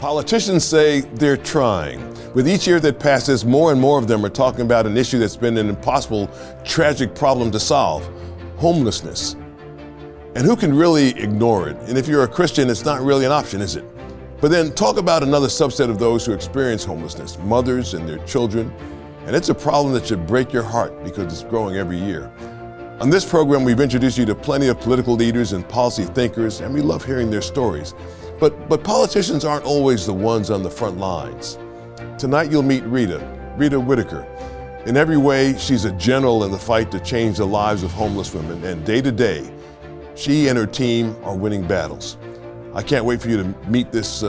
Politicians say they're trying. With each year that passes, more and more of them are talking about an issue that's been an impossible, tragic problem to solve: homelessness. And who can really ignore it? And if you're a Christian, it's not really an option, is it? But then talk about another subset of those who experience homelessness: mothers and their children. And it's a problem that should break your heart because it's growing every year. On this program, we've introduced you to plenty of political leaders and policy thinkers, and we love hearing their stories. But politicians aren't always the ones on the front lines. Tonight you'll meet Rita Whitaker. In every way, she's a general in the fight to change the lives of homeless women, and day to day, she and her team are winning battles. I can't wait for you to meet this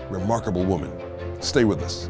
remarkable woman. Stay with us.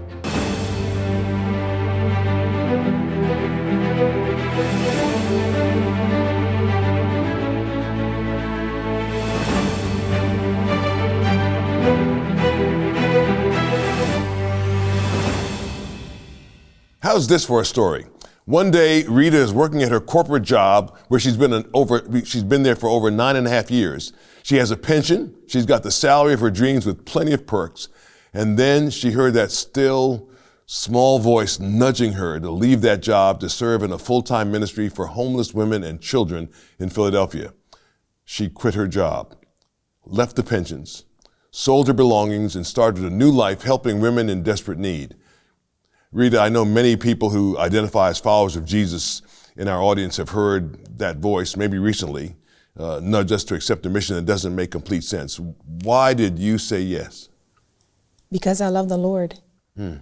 How's this for a story? One day, Rita is working at her corporate job where she's been there for over 9.5 years. She has a pension, she's got the salary of her dreams with plenty of perks, and then she heard that still, small voice nudging her to leave that job to serve in a full-time ministry for homeless women and children in Philadelphia. She quit her job, left the pensions, sold her belongings, and started a new life helping women in desperate need. Rita, I know many people who identify as followers of Jesus in our audience have heard that voice, maybe recently, nudge us to accept a mission that doesn't make complete sense. Why did you say yes? Because I love the Lord. You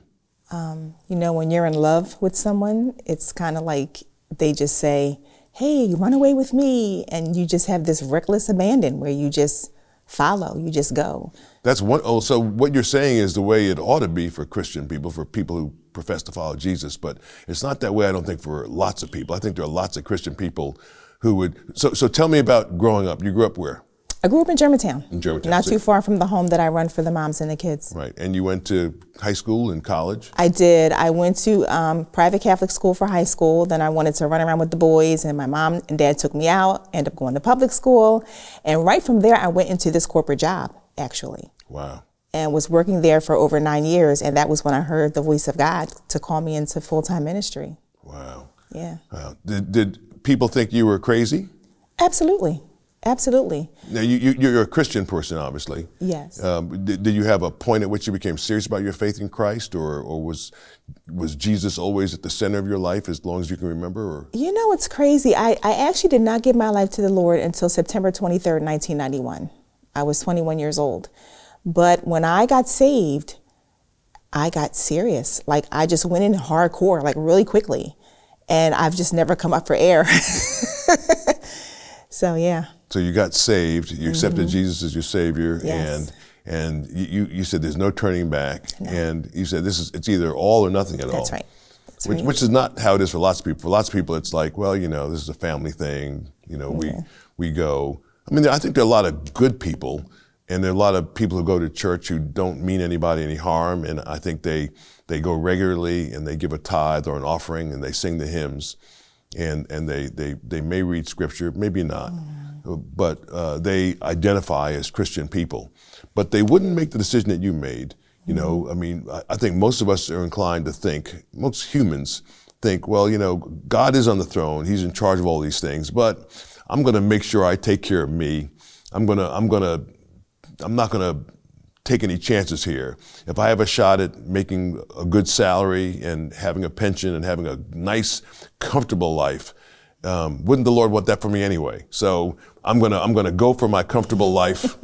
know, when you're in love with someone, it's kind of like they just say, hey, run away with me. And you just have this reckless abandon where you just follow, you just go. That's one. Oh, so what you're saying is the way it ought to be for Christian people, for people who profess to follow Jesus, but it's not that way, I don't think, for lots of people. I think there are lots of Christian people who would. So tell me about growing up. You grew up where? I grew up in Germantown. In Germantown. Not too far from the home that I run for the moms and the kids. Right. And you went to high school and college? I did. I went to private Catholic school for high school. Then I wanted to run around with the boys, and my mom and dad took me out, ended up going to public school. And right from there, I went into this corporate job, actually. Wow. And was working there for over 9 years. And that was when I heard the voice of God to call me into full-time ministry. Wow. Yeah. Wow. Did people think you were crazy? Absolutely. Absolutely. Now, you're a Christian person, obviously. Yes. Did you have a point at which you became serious about your faith in Christ, or was Jesus always at the center of your life as long as you can remember? Or? You know, it's crazy. I actually did not give my life to the Lord until September 23rd, 1991. I was 21 years old. But when I got saved, I got serious. Like, I just went in hardcore, like really quickly. And I've just never come up for air. So, yeah. So you got saved, you accepted Jesus as your Savior, yes. and you said there's no turning back, No. and you said it's either all or nothing at all. That's right. That's right. Which is not how it is for lots of people. For lots of people, it's like, well, you know, this is a family thing. You know, we go. I mean, I think there are a lot of good people, and there are a lot of people who go to church who don't mean anybody any harm, and I think they go regularly and they give a tithe or an offering and they sing the hymns, and they may read scripture, maybe not, but they identify as Christian people. But they wouldn't make the decision that you made. You know, I mean, I think most of us are inclined to think, most humans think, well, you know, God is on the throne, He's in charge of all these things, but I'm going to make sure I take care of me. I'm not going to take any chances here. If I have a shot at making a good salary and having a pension and having a nice, comfortable life, wouldn't the Lord want that for me anyway? So I'm gonna go for my comfortable life,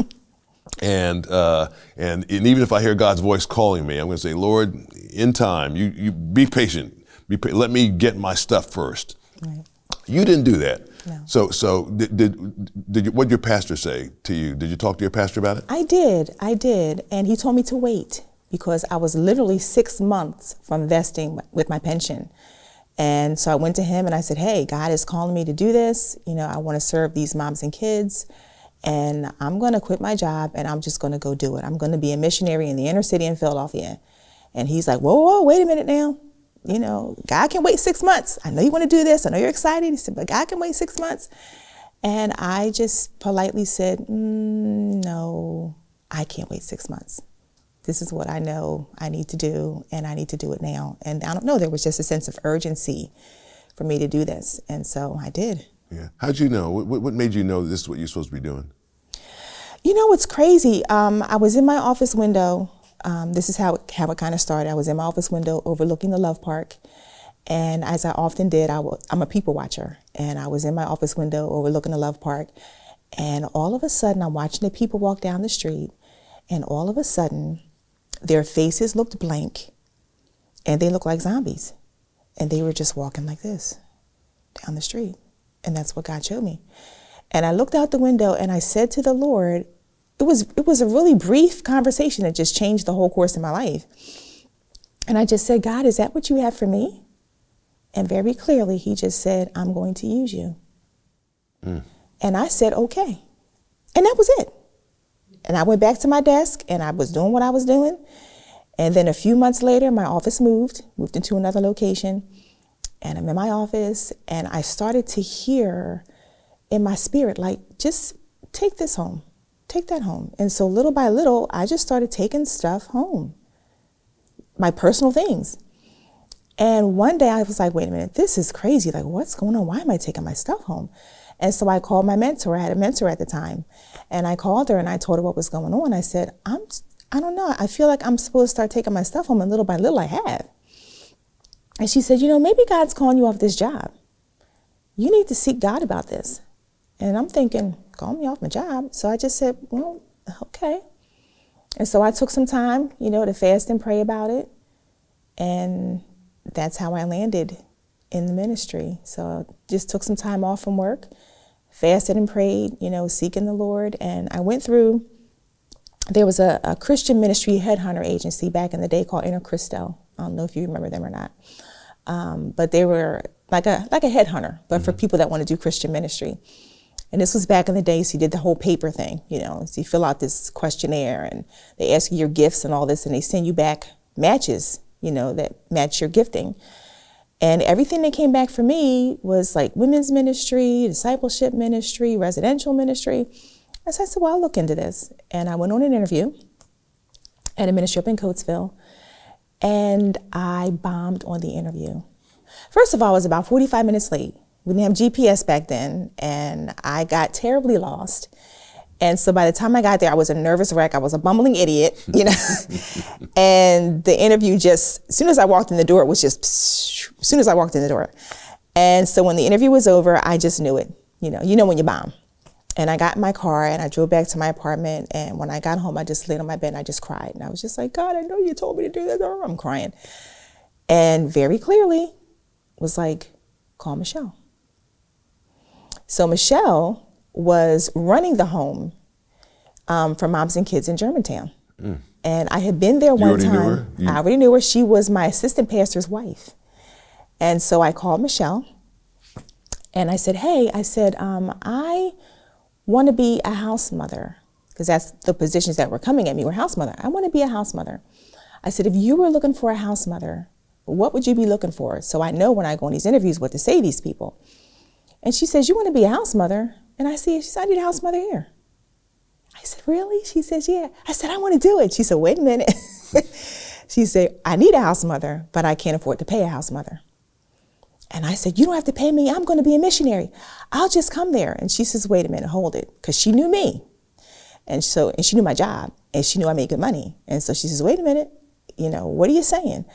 and even if I hear God's voice calling me, I'm gonna say, Lord, in time, you be patient. Let me get my stuff first. Right. You didn't do that. No. So what did your pastor say to you? Did you talk to your pastor about it? I did. And he told me to wait because I was literally 6 months from vesting with my pension. And so I went to him and I said, hey, God is calling me to do this. You know, I want to serve these moms and kids, and I'm going to quit my job and I'm just going to go do it. I'm going to be a missionary in the inner city in Philadelphia. And he's like, whoa, wait a minute now. You know, God can wait 6 months. I know you want to do this. I know you're excited. He said, but God can wait 6 months. And I just politely said, no, I can't wait 6 months. This is what I know I need to do, and I need to do it now. And I don't know, there was just a sense of urgency for me to do this. And so I did. Yeah. How'd you know? What made you know this is what you're supposed to be doing? You know, it's crazy. I was in my office window. This is how it kind of started. I was in my office window overlooking the Love Park. And as I often did, I'm a people watcher. And I was in my office window overlooking the Love Park. And all of a sudden, I'm watching the people walk down the street. And all of a sudden, their faces looked blank. And they looked like zombies. And they were just walking like this down the street. And that's what God showed me. And I looked out the window and I said to the Lord, it was a really brief conversation that just changed the whole course of my life. And I just said, God, is that what you have for me? And very clearly, he just said, I'm going to use you. And I said, okay. And that was it. And I went back to my desk and I was doing what I was doing. And then a few months later, my office moved into another location. And I'm in my office and I started to hear in my spirit, like, just take this home, take that home. And so little by little, I just started taking stuff home, my personal things. And one day I was like, wait a minute, this is crazy. Like, what's going on? Why am I taking my stuff home? And so I called my mentor. I had a mentor at the time. And I called her and I told her what was going on. I said, I don't know. I feel like I'm supposed to start taking my stuff home, and little by little I have. And she said, you know, maybe God's calling you off this job. You need to seek God about this. And I'm thinking, call me off my job. So I just said, well, okay. And so I took some time, to fast and pray about it. And that's how I landed in the ministry. So I just took some time off from work, fasted and prayed, seeking the Lord. And I went through, there was a Christian ministry headhunter agency back in the day called Inner Christo. I don't know if you remember them or not. But they were like a headhunter, but for people that want to do Christian ministry. And this was back in the day, so you did the whole paper thing, So you fill out this questionnaire and they ask you your gifts and all this, and they send you back matches, that match your gifting. And everything that came back for me was like women's ministry, discipleship ministry, residential ministry. And so I said, well, I'll look into this. And I went on an interview at a ministry up in Coatesville, and I bombed on the interview. First of all, I was about 45 minutes late. We didn't have GPS back then, and I got terribly lost. And so by the time I got there, I was a nervous wreck. I was a bumbling idiot, And the interview just, as soon as I walked in the door, it was just, as soon as I walked in the door. And so when the interview was over, I just knew it. You know when you bomb. And I got in my car and I drove back to my apartment. And when I got home, I just laid on my bed and I just cried. And I was just like, God, I know you told me to do this. I'm crying. And very clearly was like, call Michelle. So Michelle was running the home for moms and kids in Germantown. And I had been there one time. I already knew her. She was my assistant pastor's wife. And so I called Michelle and I said, hey, I want to be a house mother, because that's the positions that were coming at me were house mother. I want to be a house mother. I said, if you were looking for a house mother, what would you be looking for? So I know when I go on these interviews what to say to these people. And she says, you want to be a house mother? And I said, I need a house mother here. I said, really? She says, yeah. I said, I want to do it. She said, wait a minute. She said, I need a house mother, but I can't afford to pay a house mother. And I said, you don't have to pay me. I'm going to be a missionary. I'll just come there. And she says, wait a minute, hold it. Because she knew me. And she knew my job. And she knew I made good money. And so she says, wait a minute. What are you saying?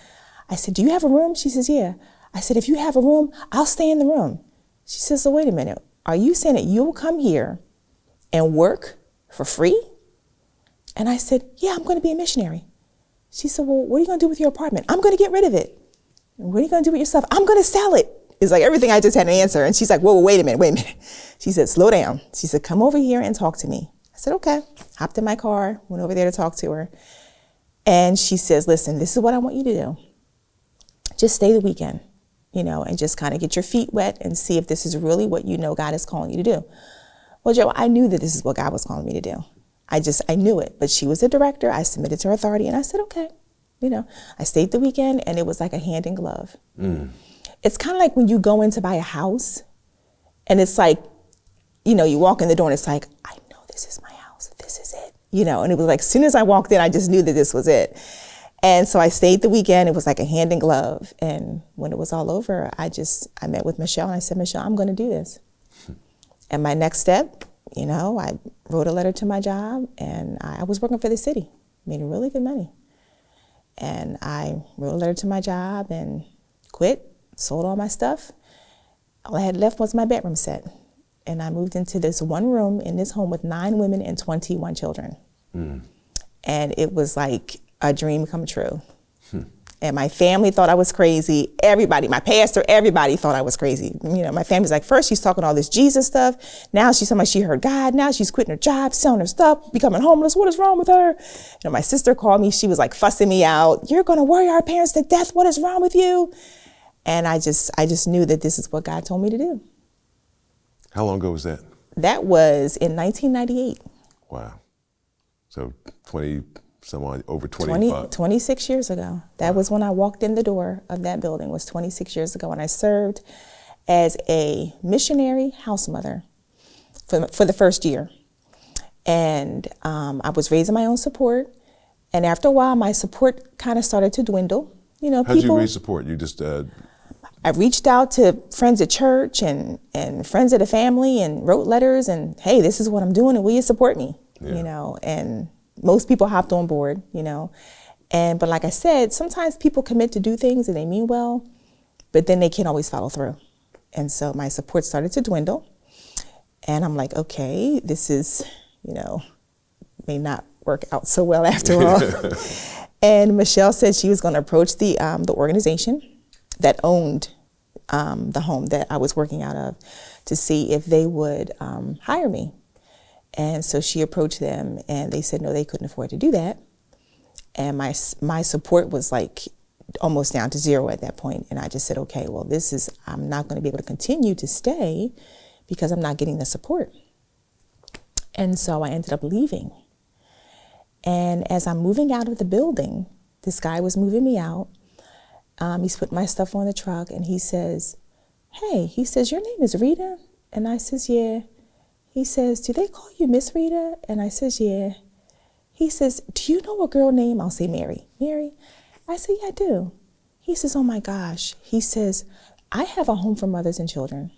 I said, do you have a room? She says, yeah. I said, if you have a room, I'll stay in the room. She says, so wait a minute. Are you saying that you will come here and work for free? And I said, yeah, I'm going to be a missionary. She said, well, what are you going to do with your apartment? I'm going to get rid of it. What are you going to do with your stuff? I'm going to sell it. It's like everything I just had an answer. And she's like, whoa, wait a minute. She said, slow down. She said, come over here and talk to me. I said, okay. Hopped in my car, went over there to talk to her. And she says, listen, this is what I want you to do. Just stay the weekend, and just kind of get your feet wet and see if this is really what God is calling you to do. Well, Joe, I knew that this is what God was calling me to do. I knew it. But she was the director. I submitted to her authority and I said, okay. I stayed the weekend and it was like a hand in glove. It's kind of like when you go in to buy a house and it's like, you walk in the door and it's like, I know this is my house. This is it. And it was like, as soon as I walked in, I just knew that this was it. And so I stayed the weekend. It was like a hand in glove. And when it was all over, I met with Michelle and I said, Michelle, I'm going to do this. And my next step, I wrote a letter to my job, and I was working for the city, made really good money. And I wrote a letter to my job and quit, sold all my stuff. All I had left was my bedroom set. And I moved into this one room in this home with 9 women and 21 children. And it was like a dream come true. And my family thought I was crazy. Everybody, my pastor, everybody thought I was crazy. My family's like, first she's talking all this Jesus stuff. Now she's talking about she heard God. Now she's quitting her job, selling her stuff, becoming homeless. What is wrong with her? My sister called me. She was like fussing me out. You're going to worry our parents to death. What is wrong with you? And I just knew that this is what God told me to do. How long ago was that? That was in 1998. Wow. So over 25. 26 years ago. That was when I walked in the door of that building, was 26 years ago. And I served as a missionary house mother for the first year. And I was raising my own support. And after a while, my support kind of started to dwindle. How'd you raise support? You just... I reached out to friends at church and friends of the family and wrote letters and, hey, this is what I'm doing and will you support me? And most people hopped on board, but like I said, sometimes people commit to do things and they mean well, but then they can't always follow through. And so my support started to dwindle, and I'm like, okay, this is, may not work out so well after all. And Michelle said she was going to approach the organization that owned the home that I was working out of to see if they would hire me. And so she approached them, and they said no, they couldn't afford to do that. And my support was like almost down to zero at that point. And I just said, okay, well, I'm not going to be able to continue to stay because I'm not getting the support. And so I ended up leaving. And as I'm moving out of the building, this guy was moving me out. He's put my stuff on the truck, and he says, hey, your name is Rita? And I says, yeah. He says, do they call you Miss Rita? And I says, yeah. He says, do you know a girl named, I'll say Mary. Mary? I said, yeah, I do. He says, oh my gosh. He says, I have a home for mothers and children.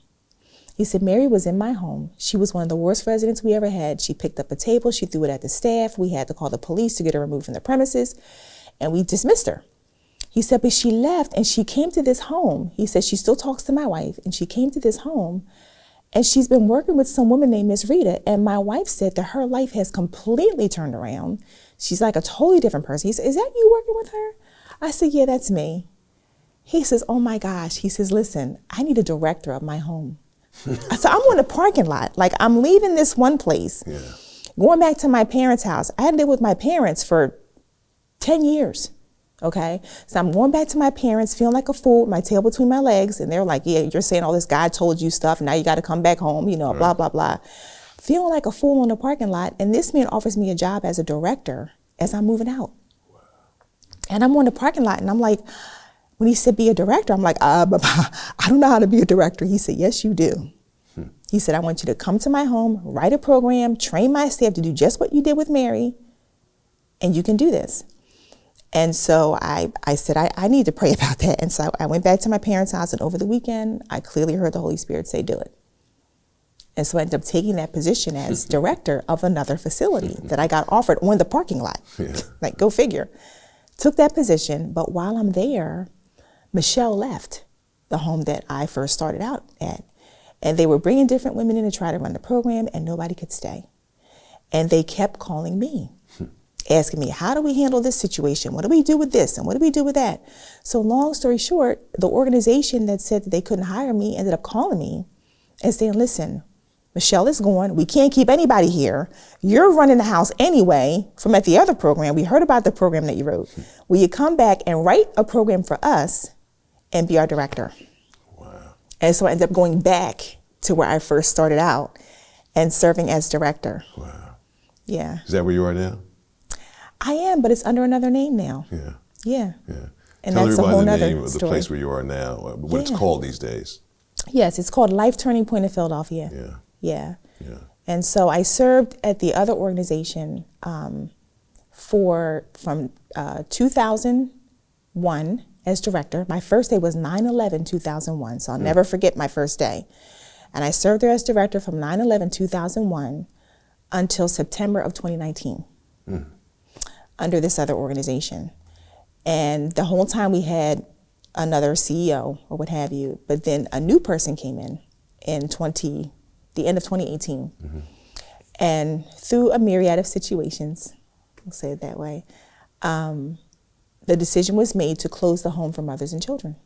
He said, Mary was in my home. She was one of the worst residents we ever had. She picked up a table. She threw it at the staff. We had to call the police to get her removed from the premises, and we dismissed her. He said, but she left and she came to this home. He said, she still talks to my wife, and she came to this home, and she's been working with some woman named Miss Rita. And my wife said that her life has completely turned around. She's like a totally different person. He said, is that you working with her? I said, yeah, that's me. He says, oh my gosh. He says, listen, I need a director of my home. I said, I'm on the parking lot. Like, I'm leaving this one place, going back to my parents' house. I had lived with my parents for 10 years. Okay, so I'm going back to my parents, feeling like a fool, my tail between my legs, and they're like, yeah, you're saying all this God told you stuff, now you got to come back home, blah, blah, blah. Feeling like a fool in the parking lot, and this man offers me a job as a director as I'm moving out. Wow. And I'm on the parking lot, and I'm like, when he said be a director, I'm like, I don't know how to be a director. He said, yes, you do. He said, I want you to come to my home, write a program, train my staff to do just what you did with Mary, and you can do this. And so I said, I need to pray about that. And so I went back to my parents' house, and over the weekend, I clearly heard the Holy Spirit say, do it. And so I ended up taking that position as director of another facility that I got offered on the parking lot. Like, go figure. Took that position, but while I'm there, Michelle left the home that I first started out at. And they were bringing different women in to try to run the program, and nobody could stay. And they kept calling me, asking me, how do we handle this situation? What do we do with this? And what do we do with that? So long story short, the organization that said that they couldn't hire me ended up calling me and saying, listen, Michelle is gone. We can't keep anybody here. You're running the house anyway from at the other program. We heard about the program that you wrote. Will you come back and write a program for us and be our director? Wow. And so I ended up going back to where I first started out and serving as director. Wow. Yeah. Is that where you are now? I am, but it's under another name now. Yeah. Yeah. Yeah. And Tell that's a everybody whole the nother name of the story. place where you are now, what it's called these days. Yes, it's called Life Turning Point of Philadelphia. Yeah. Yeah. Yeah. And so I served at the other organization from 2001 as director. My first day was 9/11/2001, so I'll never forget my first day. And I served there as director from 9/11/2001 until September of 2019 under this other organization. And the whole time we had another CEO or what have you, but then a new person came in the end of 2018. And through a myriad of situations, we'll say it that way, the decision was made to close the home for mothers and children.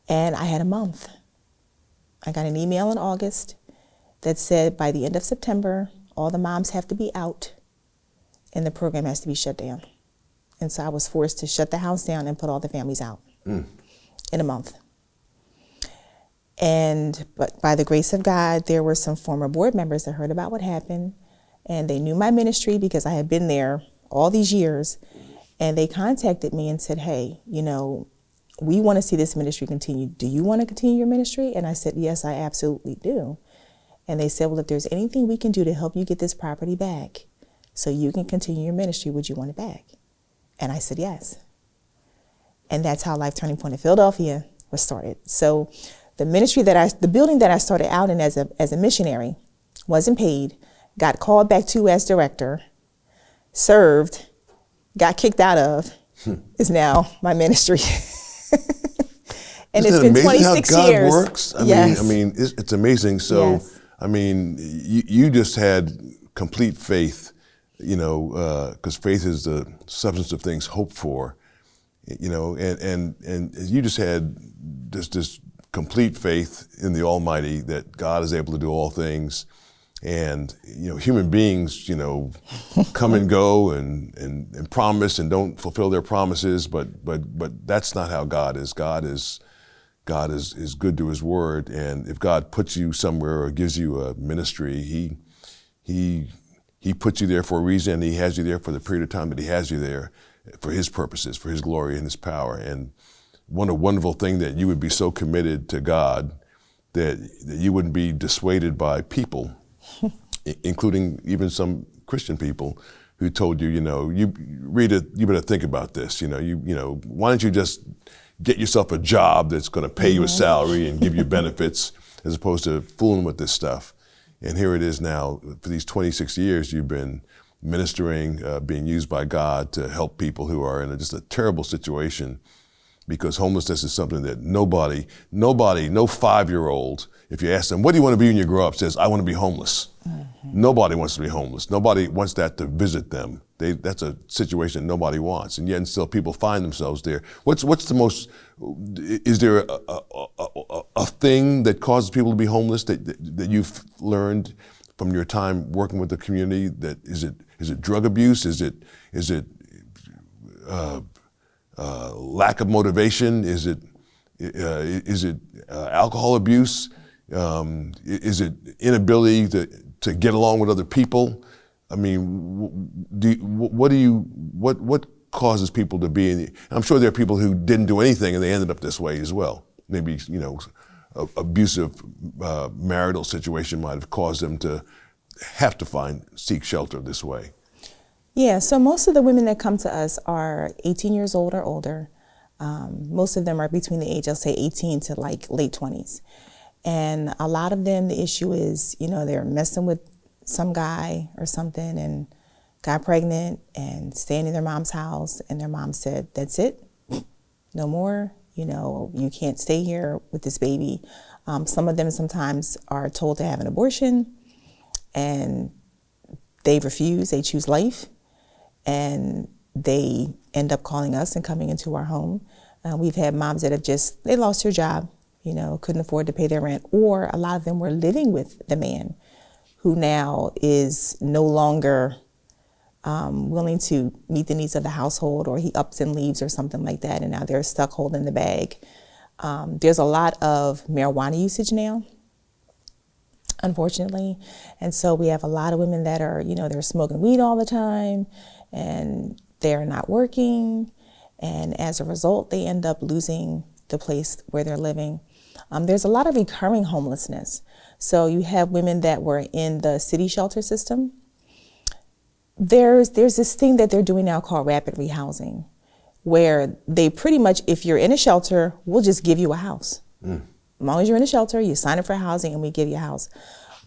And I had a month. I got an email in August that said by the end of September, all the moms have to be out and the program has to be shut down. And so I was forced to shut the house down and put all the families out in a month. But by the grace of God, there were some former board members that heard about what happened, and they knew my ministry because I had been there all these years, and they contacted me and said, hey, you know, we want to see this ministry continue. Do you want to continue your ministry? And I said, yes, I absolutely do. And they said, well, if there's anything we can do to help you get this property back so you can continue your ministry, would you want it back? And I said, yes. And that's how Life Turning Point of Philadelphia was started. So the building that I started out in as a missionary, wasn't paid, got called back to as director, served, got kicked out of, is now my ministry. And Isn't it's been it amazing 26 how God years. works? Yes. I mean, it's amazing. So, Yes. I mean, you just had complete faith, you know, because faith is the substance of things hoped for, you know, and you just had this complete faith in the Almighty that God is able to do all things. And, you know, human beings, you know, come and go and promise and don't fulfill their promises, but that's not how God is. God is good to his word. And if God puts you somewhere or gives you a ministry, he puts you there for a reason, and he has you there for the period of time that he has you there for his purposes, for his glory and his power. And one wonderful thing that you would be so committed to God that you wouldn't be dissuaded by people, including even some Christian people who told you, you know, Rita, you better think about this. You know, why don't you just get yourself a job that's going to pay you a salary and give you benefits, as opposed to fooling with this stuff. And here it is now. For these 26 years, you've been ministering, being used by God to help people who are in just a terrible situation, because homelessness is something that nobody, no 5-year-old, if you ask them, what do you want to be when you grow up, says, I want to be homeless. Nobody wants to be homeless. Nobody wants that to visit them. That's a situation nobody wants. And yet still people find themselves there. What's the most, is there a thing that causes people to be homeless that you've learned from your time working with the community? That is it drug abuse? Is it lack of motivation? Is it alcohol abuse? Is it inability to get along with other people? I mean, what causes people to be in? I'm sure there are people who didn't do anything and they ended up this way as well. Maybe, you know, abusive marital situation might have caused them to have to seek shelter this way. Yeah, so most of the women that come to us are 18 years old or older. Most of them are between the age, I'll say 18 to like late 20s. And a lot of them, the issue is, you know, they're messing with some guy or something and got pregnant and staying in their mom's house, and their mom said, that's it, no more, you know, you can't stay here with this baby. Some of them sometimes are told to have an abortion, and they refuse, they choose life, and they end up calling us and coming into our home. We've had moms that have they lost their job, you know, couldn't afford to pay their rent, or a lot of them were living with the man who now is no longer willing to meet the needs of the household, or he ups and leaves or something like that, and now they're stuck holding the bag. There's a lot of marijuana usage now, unfortunately, and so we have a lot of women that are, you know, they're smoking weed all the time, and they're not working, and as a result, they end up losing the place where they're living. There's a lot of recurring homelessness. So you have women that were in the city shelter system. There's this thing that they're doing now called rapid rehousing, where they pretty much, if you're in a shelter, we'll just give you a house. As long as you're in a shelter, you sign up for housing and we give you a house.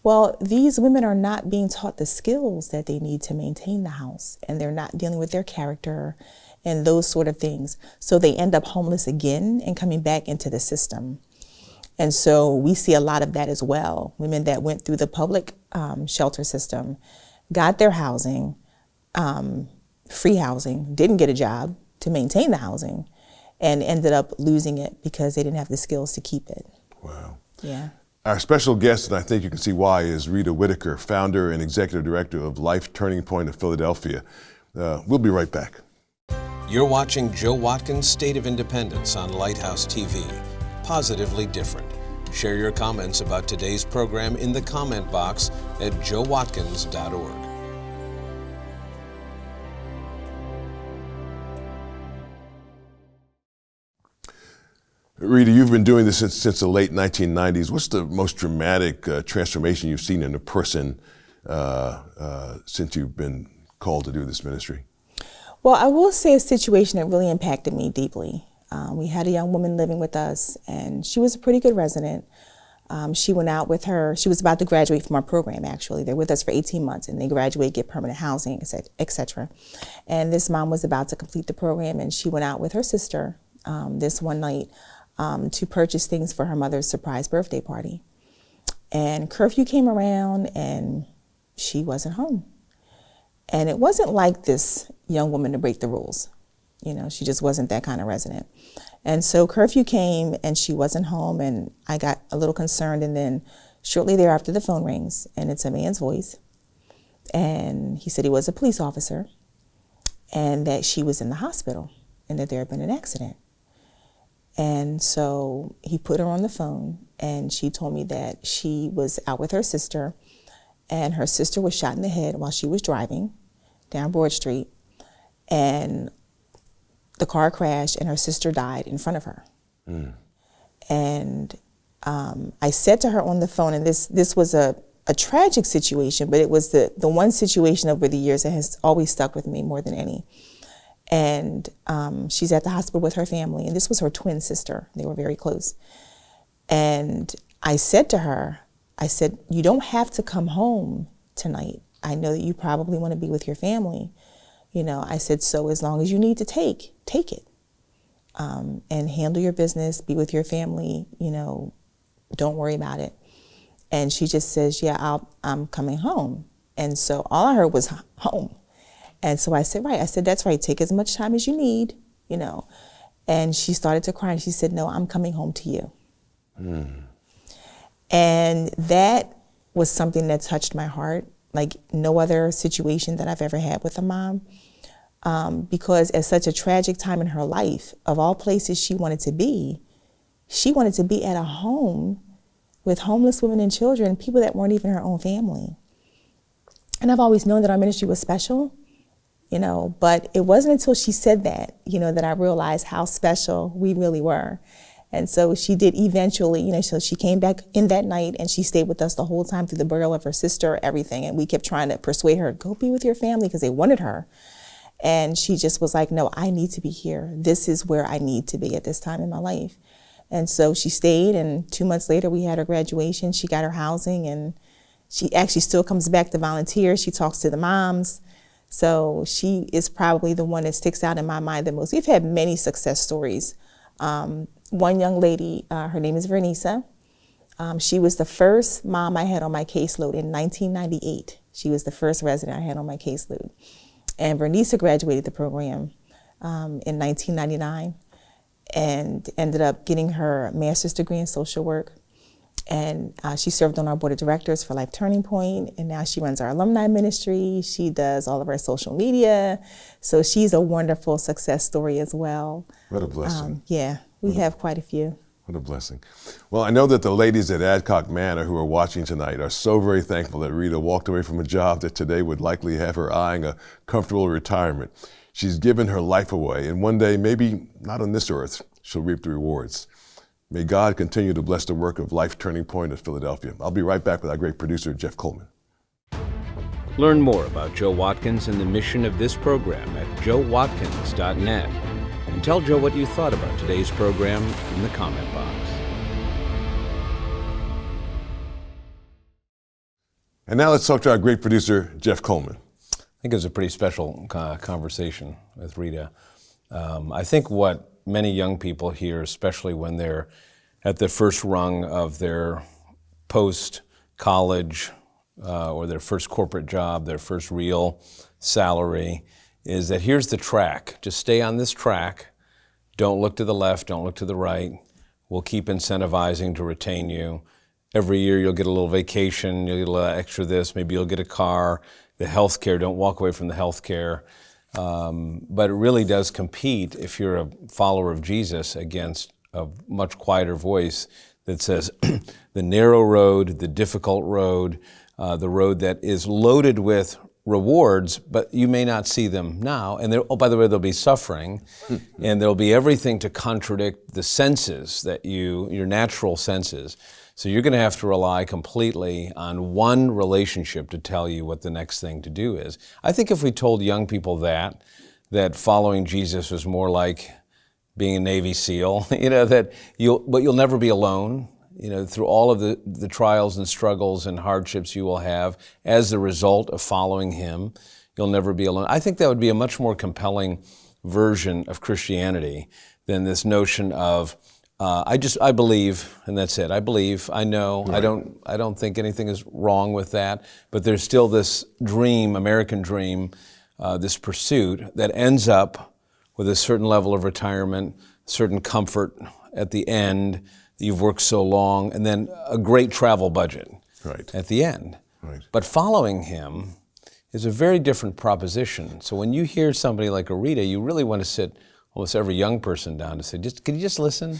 Well, these women are not being taught the skills that they need to maintain the house, and they're not dealing with their character and those sort of things. So they end up homeless again and coming back into the system. And so we see a lot of that as well. Women that went through the public shelter system, got their housing, free housing, didn't get a job to maintain the housing, and ended up losing it because they didn't have the skills to keep it. Wow. Yeah. Our special guest, and I think you can see why, is Rita Whitaker, founder and executive director of Life Turning Point of Philadelphia. We'll be right back. You're watching Joe Watkins' State of Independence on Lighthouse TV. Positively different. Share your comments about today's program in the comment box at joewatkins.org. Rita, you've been doing this since the late 1990s. What's the most dramatic transformation you've seen in a person since you've been called to do this ministry? Well, I will say a situation that really impacted me deeply. We had a young woman living with us, and she was a pretty good resident. She went out with her, she was about to graduate from our program, actually. They're with us for 18 months, and they graduate, get permanent housing, et cetera. And this mom was about to complete the program, and she went out with her sister this one night to purchase things for her mother's surprise birthday party. And curfew came around, and she wasn't home. And it wasn't like this young woman to break the rules. You know, she just wasn't that kind of resident. And so curfew came and she wasn't home, and I got a little concerned, and then shortly thereafter the phone rings and it's a man's voice. And he said he was a police officer and that she was in the hospital and that there had been an accident. And so he put her on the phone, and she told me that she was out with her sister, and her sister was shot in the head while she was driving down Broad Street, and the car crashed and her sister died in front of her. And I said to her on the phone, and this was a tragic situation, but it was the one situation over the years that has always stuck with me more than any. And she's at the hospital with her family, and this was her twin sister. They were very close. And I said to her, I said, you don't have to come home tonight. I know that you probably want to be with your family. You know, I said, so as long as you need to take it. And handle your business, be with your family, you know, don't worry about it. And she just says, yeah, I'm coming home. And so all I heard was home. And so I said, right. I said, that's right. Take as much time as you need, you know. And she started to cry, and she said, no, I'm coming home to you. And that was something that touched my heart, like no other situation that I've ever had with a mom. Because at such a tragic time in her life, of all places she wanted to be at a home with homeless women and children, people that weren't even her own family. And I've always known that our ministry was special, you know, but it wasn't until she said that, you know, that I realized how special we really were. And so she did eventually, you know, so she came back in that night, and she stayed with us the whole time through the burial of her sister, everything. And we kept trying to persuade her, go be with your family, because they wanted her. And she just was like, no, I need to be here. This is where I need to be at this time in my life. And so she stayed, and 2 months later we had her graduation. She got her housing, and she actually still comes back to volunteer. She talks to the moms. So she is probably the one that sticks out in my mind the most. We've had many success stories. One young lady, her name is Rita. She was the first mom I had on my caseload in 1998. She was the first resident I had on my caseload. And Rita graduated the program in 1999 and ended up getting her master's degree in social work. And she served on our board of directors for Life Turning Point, and now she runs our alumni ministry. She does all of our social media. So she's a wonderful success story as well. What a blessing. Yeah, we have quite a few. What a blessing. Well, I know that the ladies at Adcock Manor who are watching tonight are so very thankful that Rita walked away from a job that today would likely have her eyeing a comfortable retirement. She's given her life away, and one day, maybe not on this earth, she'll reap the rewards. May God continue to bless the work of Life Turning Point of Philadelphia. I'll be right back with our great producer, Jeff Coleman. Learn more about Joe Watkins and the mission of this program at joewatkins.net. And tell Joe what you thought about today's program in the comment box. And now let's talk to our great producer, Jeff Coleman. I think it was a pretty special conversation with Rita. I think what many young people hear, especially when they're at the first rung of their post-college or their first corporate job, their first real salary, is that here's the track. Just stay on this track. Don't look to the left, don't look to the right. We'll keep incentivizing to retain you. Every year you'll get a little vacation, you'll get a little extra this, maybe you'll get a car. The health care, don't walk away from the health care. But it really does compete, if you're a follower of Jesus, against a much quieter voice that says the narrow road, the difficult road, the road that is loaded with rewards, but you may not see them now. And there, oh, by the way, there'll be suffering, and there'll be everything to contradict the senses that your natural senses. So you're going to have to rely completely on one relationship to tell you what the next thing to do is. I think if we told young people that following Jesus was more like being a Navy SEAL, that you'll never be alone, through all of the trials and struggles and hardships you will have as the result of following him, you'll never be alone. I think that would be a much more compelling version of Christianity than this notion of I believe, and that's it. I believe, I know, right. I don't think anything is wrong with that, but there's still this dream, American dream, this pursuit that ends up with a certain level of retirement, certain comfort at the end, that you've worked so long, and then a great travel budget at the end. Right. But following him is a very different proposition. So when you hear somebody like Rita, you really want to sit almost every young person down to say, can you just listen?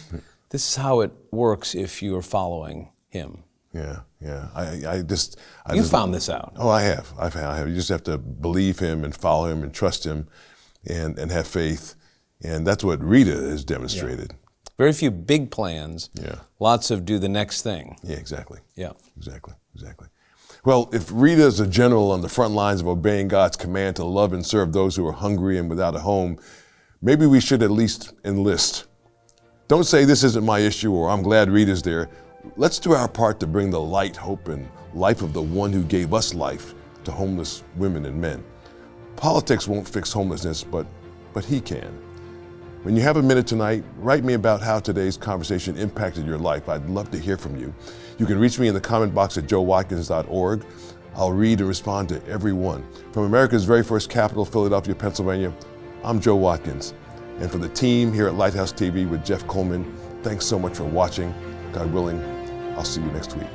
This is how it works if you are following him. Yeah. You found this out. Oh, I have. You just have to believe him and follow him and trust him and have faith. And that's what Rita has demonstrated. Yeah. Very few big plans. Yeah. Lots of do the next thing. Yeah, exactly. Yeah. Exactly. Well, if Rita is a general on the front lines of obeying God's command to love and serve those who are hungry and without a home, maybe we should at least enlist. Don't say this isn't my issue or I'm glad Rita's there. Let's do our part to bring the light, hope, and life of the one who gave us life to homeless women and men. Politics won't fix homelessness, but he can. When you have a minute tonight, write me about how today's conversation impacted your life. I'd love to hear from you. You can reach me in the comment box at joewatkins.org. I'll read and respond to every one. From America's very first capital, Philadelphia, Pennsylvania, I'm Joe Watkins. And for the team here at Lighthouse TV with Jeff Coleman, thanks so much for watching. God willing, I'll see you next week.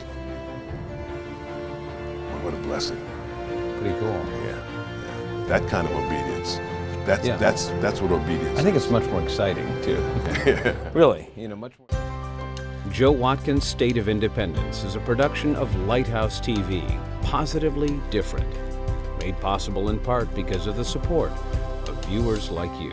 What a blessing. Pretty cool. Yeah. That kind of obedience. That's what obedience is. I think it's much more exciting, too. Really, much more. Joe Watkins' State of Independence is a production of Lighthouse TV, positively different. Made possible in part because of the support of viewers like you.